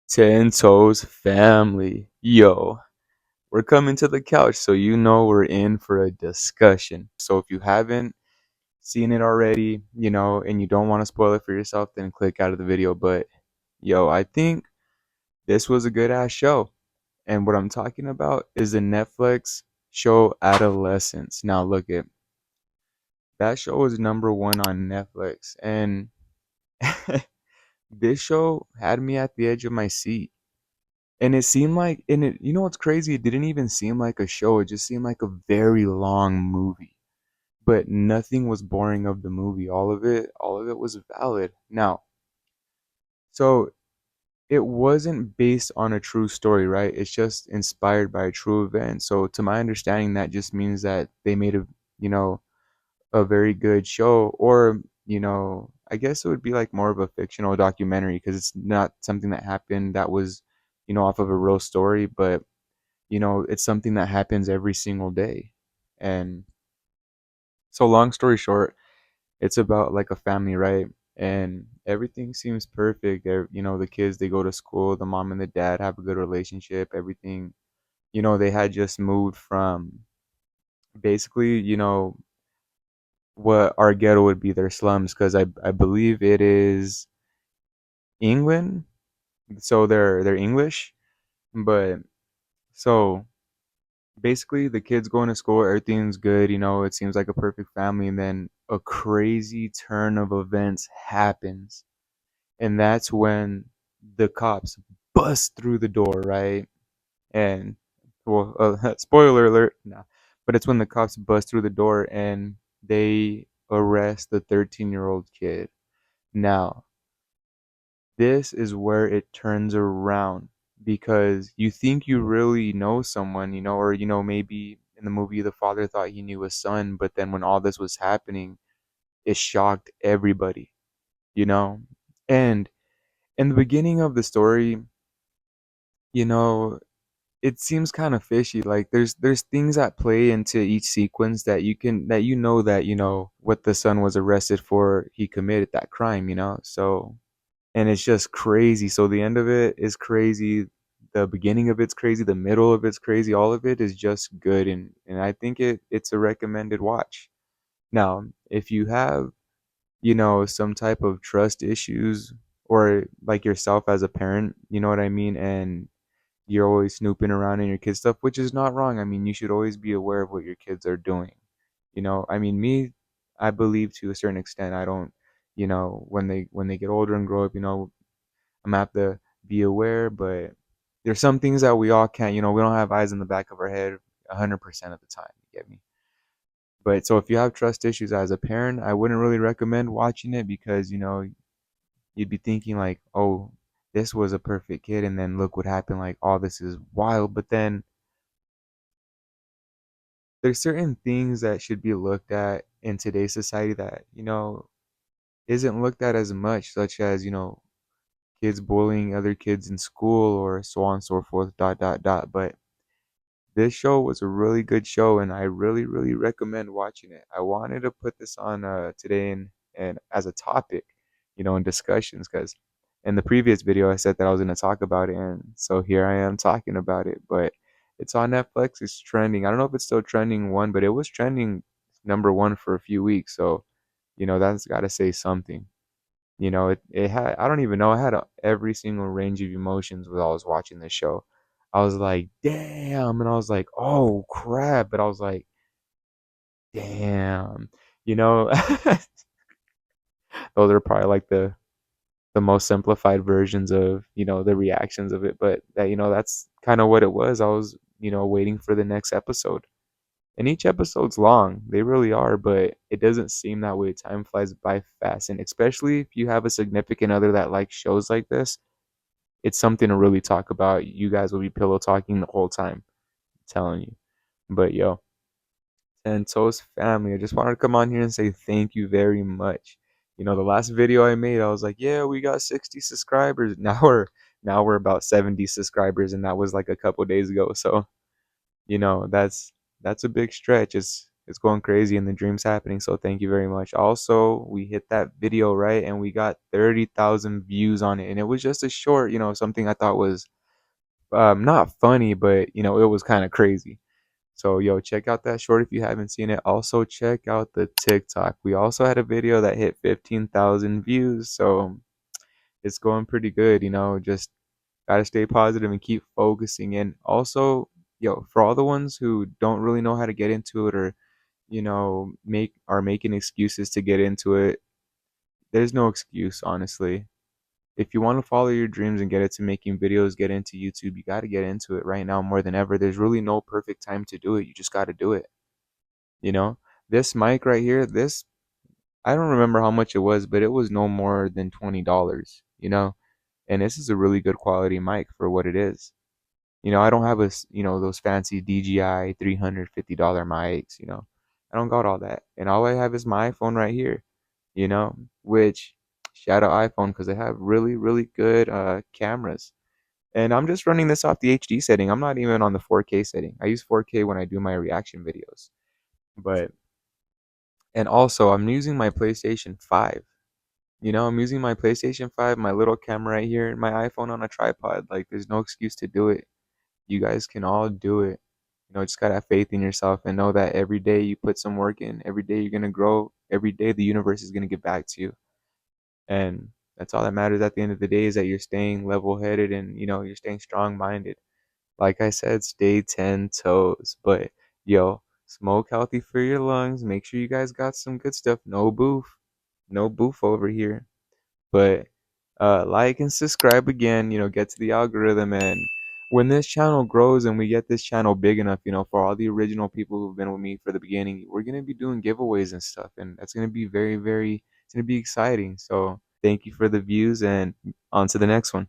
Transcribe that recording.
Ten Toes family. Yo, we're coming to the couch, so you know we're in for a discussion. So if you haven't seen it already, and you don't want to spoil it for yourself, then click out of the video. But yo, I think this was a good ass show. And what I'm talking about is the Netflix show Adolescence. Now look it. That show is number one on Netflix. And this show had me at the edge of my seat. And it seemed like, and it, you know what's crazy? It didn't even seem like a show. It just seemed like a very long movie. But nothing was boring of the movie. All of it was valid. Now, so it wasn't based on a true story, right? It's just inspired by a true event. So to my understanding, that just means that they made you know, a very good show, or I guess it would be like more of a fictional documentary because it's not something that happened that was off of a real story, but it's something that happens every single day. And so long story short, it's about like a family, right? And everything seems perfect. The kids, they go to school, the mom and the dad have a good relationship, everything. They had just moved from basically, what our ghetto would be their slums, because I believe it is England. So they're English, but so basically the kids going to school, everything's good, it seems like a perfect family, and then a crazy turn of events happens. And that's when the cops bust through the door, right? And well, spoiler alert, no. But it's when the cops bust through the door and they arrest the 13-year-old kid. Now, this is where it turns around, because you think you really know someone, or maybe in the movie the father thought he knew his son, but then when all this was happening, it shocked everybody, you know? And in the beginning of the story, you know, it seems kind of fishy. Like there's things that play into each sequence that that what the son was arrested for, he committed that crime, So, and it's just crazy. So the end of it is crazy. The beginning of it's crazy. The middle of it's crazy. All of it is just good, and I think it's a recommended watch. Now, if you have some type of trust issues, or like yourself as a parent, you know what I mean, and you're always snooping around in your kids' stuff, which is not wrong. I mean, you should always be aware of what your kids are doing. I mean, me, I believe to a certain extent. I don't, when they get older and grow up, I'm gonna have to be aware. But there's some things that we all can't. We don't have eyes in the back of our head 100% of the time. You get me? But so if you have trust issues as a parent, I wouldn't really recommend watching it, because you'd be thinking like, oh, this was a perfect kid, and then look what happened. Like, all this is wild. But then there's certain things that should be looked at in today's society that isn't looked at as much, such as kids bullying other kids in school, or so on and so forth, dot dot dot. But this show was a really good show, and I really, really recommend watching it. I wanted to put this on today, and as a topic, in discussions, because in the previous video I said that I was going to talk about it, and so here I am talking about it. But it's on Netflix. It's trending. I don't know if it's still trending one, but it was trending number one for a few weeks. So, that's got to say something. It had, I don't even know, I had every single range of emotions while I was watching this show. I was like, damn, and I was like, oh crap, but I was like, damn, you know, those are probably like the most simplified versions of the reactions of it, but that that's kind of what it was. I was waiting for the next episode, and each episode's long, they really are, but it doesn't seem that way. Time flies by fast, and especially if you have a significant other that likes shows like this, it's something to really talk about. You guys will be pillow talking the whole time, I'm telling you. But yo, and Toast family, I just wanted to come on here and say thank you very much. The last video I made, I was like, yeah, we got 60 subscribers. Now we're about 70 subscribers, and that was like a couple days ago. So, that's a big stretch. It's going crazy and the dream's happening. So thank you very much. Also, we hit that video right and we got 30,000 views on it. And it was just a short, something I thought was not funny, but it was kind of crazy. So yo, check out that short if you haven't seen it. Also check out the TikTok. We also had a video that hit 15,000 views. So it's going pretty good, just gotta stay positive and keep focusing. And also, yo, for all the ones who don't really know how to get into it or making excuses to get into it, there's no excuse, honestly. If you want to follow your dreams and get into making videos, get into YouTube, you got to get into it right now more than ever. There's really no perfect time to do it. You just got to do it. You know, this mic right here, this, I don't remember how much it was, but it was no more than $20, and this is a really good quality mic for what it is. I don't have those fancy DJI $350 mics, I don't got all that. And all I have is my iPhone right here, which shout out iPhone because they have really, really good cameras. And I'm just running this off the HD setting. I'm not even on the 4K setting. I use 4K when I do my reaction videos. But, and also, I'm using my PlayStation 5. I'm using my PlayStation 5, my little camera right here, and my iPhone on a tripod. Like, there's no excuse to do it. You guys can all do it. Just gotta have faith in yourself and know that every day you put some work in, every day you're gonna grow, every day the universe is gonna give back to you. And that's all that matters at the end of the day is that you're staying level headed and you're staying strong minded. Like I said, stay 10 toes. But yo, smoke healthy for your lungs. Make sure you guys got some good stuff. No boof. No boof over here. But like and subscribe again, get to the algorithm. And when this channel grows and we get this channel big enough, for all the original people who've been with me for the beginning, we're going to be doing giveaways and stuff. And that's going to be very, very, it's going to be exciting. So thank you for the views and on to the next one.